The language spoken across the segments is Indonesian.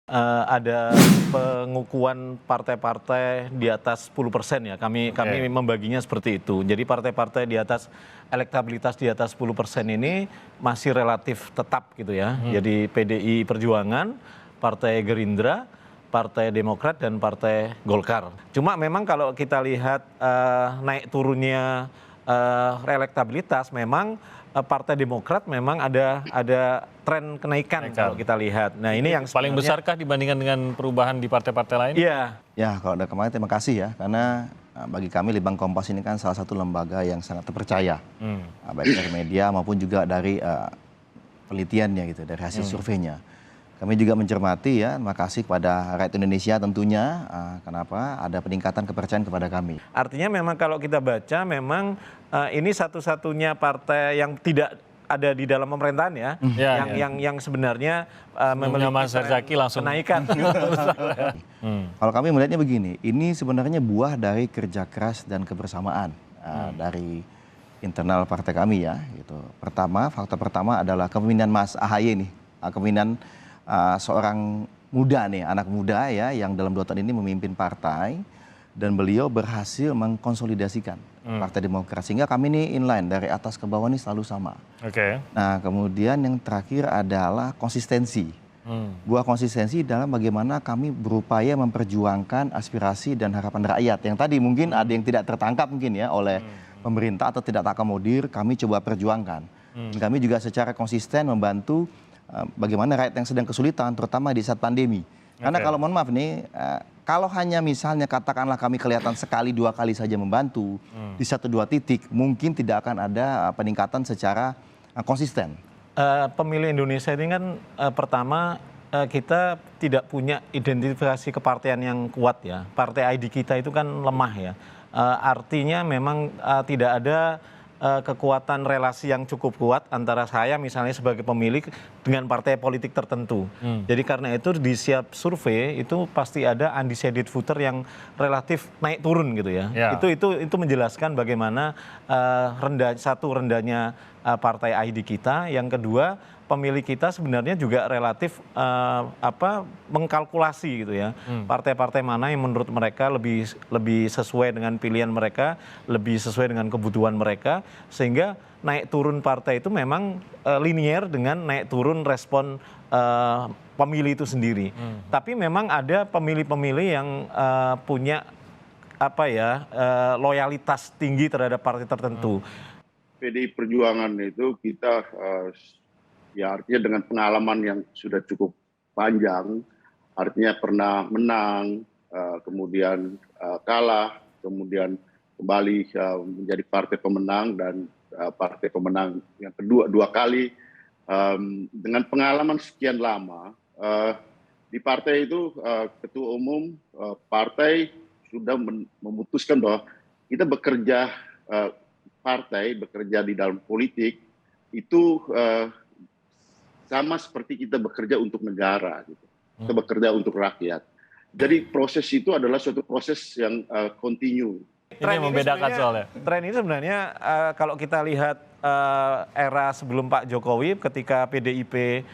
ada pengukuhan partai-partai di atas 10% ya. Kami membaginya seperti itu. Jadi partai-partai di atas elektabilitas di atas 10% ini masih relatif tetap gitu ya. Jadi PDI Perjuangan, Partai Gerindra, Partai Demokrat dan Partai Golkar. Cuma memang kalau kita lihat naik turunnya elektabilitas memang Partai Demokrat memang ada tren kenaikan kalau kita lihat. Nah, ini yang paling besarkah dibandingkan dengan perubahan di partai-partai lain? Iya. Ya, kalau ada kemarin terima kasih ya, karena bagi kami Litbang Kompas ini kan salah satu lembaga yang sangat terpercaya, baik dari media maupun juga dari penelitiannya gitu, dari hasil surveinya. Kami juga mencermati ya, terima kasih kepada rakyat Indonesia tentunya, kenapa ada peningkatan kepercayaan kepada kami. Artinya memang kalau kita baca memang ini satu-satunya partai yang tidak ada di dalam pemerintahan ya, yang sebenarnya memiliki Mas Herzaki langsung kenaikan. Kalau kami melihatnya begini, ini sebenarnya buah dari kerja keras dan kebersamaan dari internal partai kami ya. Gitu. Faktor pertama adalah kepemimpinan Mas AHY nih, kepemimpinan seorang muda nih, anak muda ya, yang dalam 2 tahun ini memimpin partai dan beliau berhasil mengkonsolidasikan Partai Demokrat sehingga kami ini inline dari atas ke bawah ini selalu sama. Nah, kemudian yang terakhir adalah konsistensi. Buah konsistensi dalam bagaimana kami berupaya memperjuangkan aspirasi dan harapan rakyat yang tadi mungkin ada yang tidak tertangkap mungkin ya oleh pemerintah atau tidak terakomodir, kami coba perjuangkan. Kami juga secara konsisten membantu bagaimana rakyat yang sedang kesulitan, terutama di saat pandemi. Karena kalau mohon maaf nih, kalau hanya misalnya katakanlah kami kelihatan sekali 2 kali saja membantu di 1-2 titik, mungkin tidak akan ada peningkatan secara konsisten. Pemilih Indonesia ini kan pertama kita tidak punya identifikasi kepartian yang kuat ya. Partai ID kita itu kan lemah ya. Artinya memang tidak ada kekuatan relasi yang cukup kuat antara saya misalnya sebagai pemilih dengan partai politik tertentu. Jadi karena itu di setiap survei itu pasti ada undecided voter yang relatif naik turun gitu ya. Itu menjelaskan bagaimana rendahnya partai ID kita. Yang kedua, pemilih kita sebenarnya juga relatif mengkalkulasi gitu ya. Partai-partai mana yang menurut mereka lebih sesuai dengan pilihan mereka, lebih sesuai dengan kebutuhan mereka, sehingga naik turun partai itu memang linier dengan naik turun respon pemilih itu sendiri. Tapi memang ada pemilih-pemilih yang punya loyalitas tinggi terhadap partai tertentu. PDI Perjuangan itu kita ya artinya dengan pengalaman yang sudah cukup panjang, artinya pernah menang, kemudian kalah, kemudian kembali menjadi partai pemenang dan partai pemenang yang kedua 2 kali. Dengan pengalaman sekian lama di partai itu, ketua umum partai sudah memutuskan bahwa kita bekerja bekerja di dalam politik itu sama seperti kita bekerja untuk negara, gitu. Kita bekerja untuk rakyat. Jadi proses itu adalah suatu proses yang continue. Ini membedakan soalnya. Tren ini sebenarnya kalau kita lihat era sebelum Pak Jokowi ketika PDIP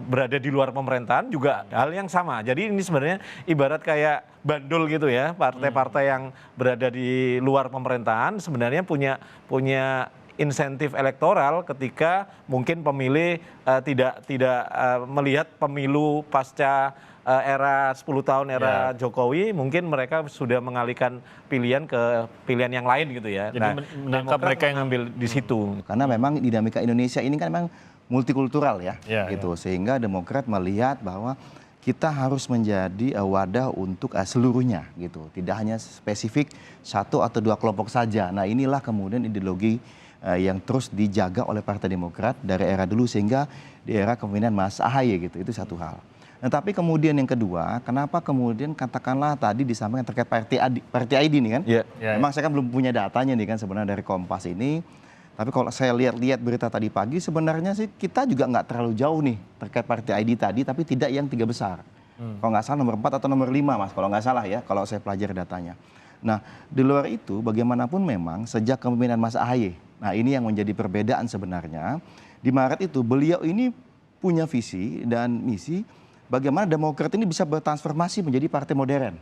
berada di luar pemerintahan juga hal yang sama. Jadi ini sebenarnya ibarat kayak bandul gitu ya. Partai-partai yang berada di luar pemerintahan sebenarnya punya insentif elektoral ketika mungkin pemilih tidak melihat pemilu pasca era 10 tahun era Jokowi, mungkin mereka sudah mengalihkan pilihan ke pilihan yang lain gitu ya. Jadi menangkap mereka yang ngambil di situ. Karena memang dinamika Indonesia ini kan memang multikultural ya, gitu. Sehingga Demokrat melihat bahwa kita harus menjadi wadah untuk seluruhnya gitu. Tidak hanya spesifik 1 atau 2 kelompok saja. Nah, inilah kemudian ideologi yang terus dijaga oleh Partai Demokrat dari era dulu sehingga di era kepemimpinan Mas AHY gitu. Itu satu hal. Nah, tapi kemudian yang kedua, kenapa kemudian katakanlah tadi disampaikan terkait Partai ID nih kan? Memang saya kan belum punya datanya nih kan sebenarnya dari Kompas ini. Tapi kalau saya lihat berita tadi pagi sebenarnya sih kita juga nggak terlalu jauh nih terkait Partai ID tadi, tapi tidak yang 3 besar. Kalau nggak salah nomor 4 atau nomor 5 Mas, kalau nggak salah ya, kalau saya pelajari datanya. Nah, di luar itu bagaimanapun memang sejak kepemimpinan Mas AHY, nah ini yang menjadi perbedaan sebenarnya. Di Maret itu beliau ini punya visi dan misi bagaimana Demokrat ini bisa bertransformasi menjadi partai modern.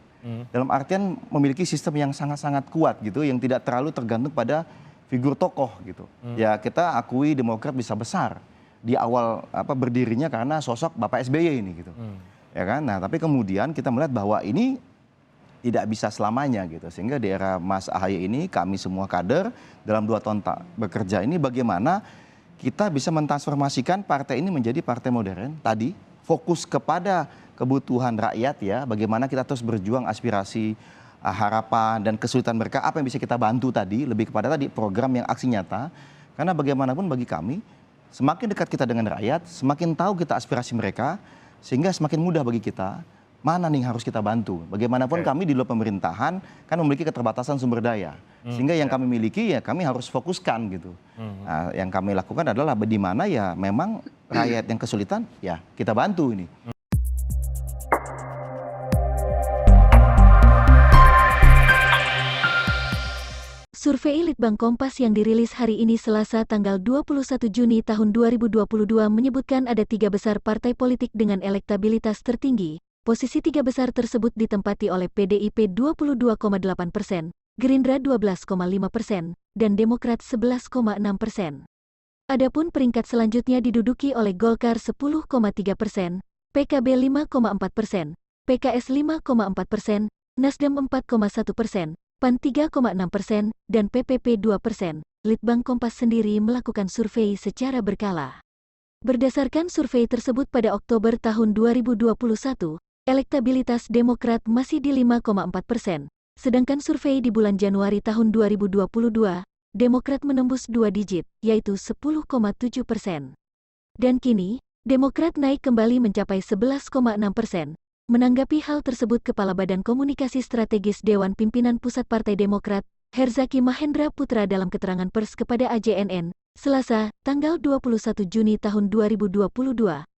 Dalam artian memiliki sistem yang sangat-sangat kuat gitu, yang tidak terlalu tergantung pada figur tokoh gitu. Ya kita akui Demokrat bisa besar di awal berdirinya karena sosok Bapak SBY ini gitu. Ya kan? Nah, tapi kemudian kita melihat bahwa ini tidak bisa selamanya gitu. Sehingga di era Mas AHY ini kami semua kader dalam 2 tahun bekerja ini bagaimana kita bisa mentransformasikan partai ini menjadi partai modern tadi, fokus kepada kebutuhan rakyat ya, bagaimana kita terus berjuang aspirasi, harapan dan kesulitan mereka, apa yang bisa kita bantu tadi, lebih kepada tadi program yang aksi nyata. Karena bagaimanapun bagi kami, semakin dekat kita dengan rakyat, semakin tahu kita aspirasi mereka, sehingga semakin mudah bagi kita mana nih harus kita bantu. Bagaimanapun kami di luar pemerintahan kan memiliki keterbatasan sumber daya. Sehingga yang kami miliki ya kami harus fokuskan gitu. Nah, yang kami lakukan adalah di mana ya memang rakyat yang kesulitan ya kita bantu ini. Survei Litbang Kompas yang dirilis hari ini Selasa tanggal 21 Juni tahun 2022 menyebutkan ada 3 besar partai politik dengan elektabilitas tertinggi. Posisi 3 besar tersebut ditempati oleh PDIP 22,8%, Gerindra 12,5%, dan Demokrat 11,6%. Adapun peringkat selanjutnya diduduki oleh Golkar 10,3%, PKB 5,4%, PKS 5,4%, Nasdem 4,1%, PAN 3,6%, dan PPP 2%. Litbang Kompas sendiri melakukan survei secara berkala. Berdasarkan survei tersebut pada Oktober tahun 2021, elektabilitas Demokrat masih di 5,4%, sedangkan survei di bulan Januari tahun 2022, Demokrat menembus 2 digit, yaitu 10,7%. Dan kini, Demokrat naik kembali mencapai 11,6%. Menanggapi hal tersebut Kepala Badan Komunikasi Strategis Dewan Pimpinan Pusat Partai Demokrat, Herzaki Mahendra Putra dalam keterangan pers kepada AJNN, Selasa, tanggal 21 Juni tahun 2022,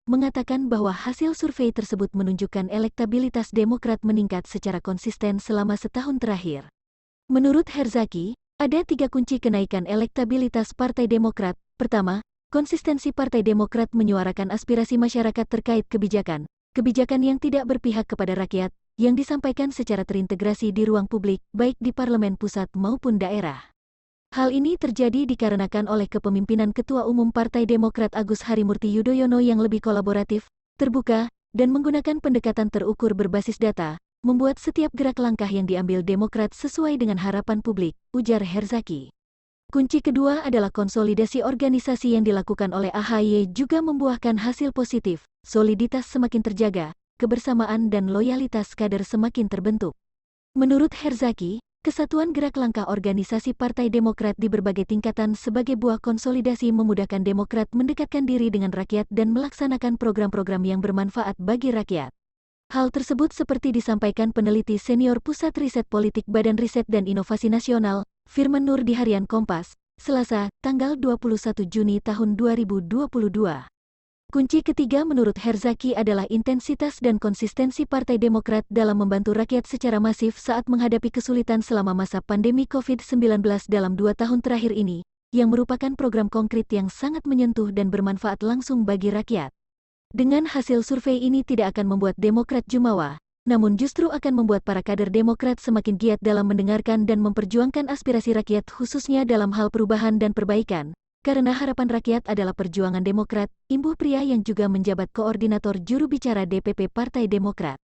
mengatakan bahwa hasil survei tersebut menunjukkan elektabilitas Demokrat meningkat secara konsisten selama setahun terakhir. Menurut Herzaki, ada 3 kunci kenaikan elektabilitas Partai Demokrat. Pertama, konsistensi Partai Demokrat menyuarakan aspirasi masyarakat terkait kebijakan yang tidak berpihak kepada rakyat, yang disampaikan secara terintegrasi di ruang publik, baik di parlemen pusat maupun daerah. Hal ini terjadi dikarenakan oleh kepemimpinan Ketua Umum Partai Demokrat Agus Harimurti Yudhoyono yang lebih kolaboratif, terbuka, dan menggunakan pendekatan terukur berbasis data, membuat setiap gerak langkah yang diambil Demokrat sesuai dengan harapan publik, ujar Herzaki. Kunci kedua adalah konsolidasi organisasi yang dilakukan oleh AHY juga membuahkan hasil positif, soliditas semakin terjaga, kebersamaan dan loyalitas kader semakin terbentuk. Menurut Herzaki, kesatuan gerak langkah organisasi Partai Demokrat di berbagai tingkatan sebagai buah konsolidasi memudahkan Demokrat mendekatkan diri dengan rakyat dan melaksanakan program-program yang bermanfaat bagi rakyat. Hal tersebut seperti disampaikan peneliti senior Pusat Riset Politik Badan Riset dan Inovasi Nasional, Firman Nur di Harian Kompas, Selasa, tanggal 21 Juni tahun 2022. Kunci ketiga menurut Herzaki adalah intensitas dan konsistensi Partai Demokrat dalam membantu rakyat secara masif saat menghadapi kesulitan selama masa pandemi COVID-19 dalam 2 tahun terakhir ini, yang merupakan program konkret yang sangat menyentuh dan bermanfaat langsung bagi rakyat. Dengan hasil survei ini tidak akan membuat Demokrat jumawa, namun justru akan membuat para kader Demokrat semakin giat dalam mendengarkan dan memperjuangkan aspirasi rakyat khususnya dalam hal perubahan dan perbaikan. Karena harapan rakyat adalah perjuangan Demokrat, imbuh pria yang juga menjabat koordinator juru bicara DPP Partai Demokrat.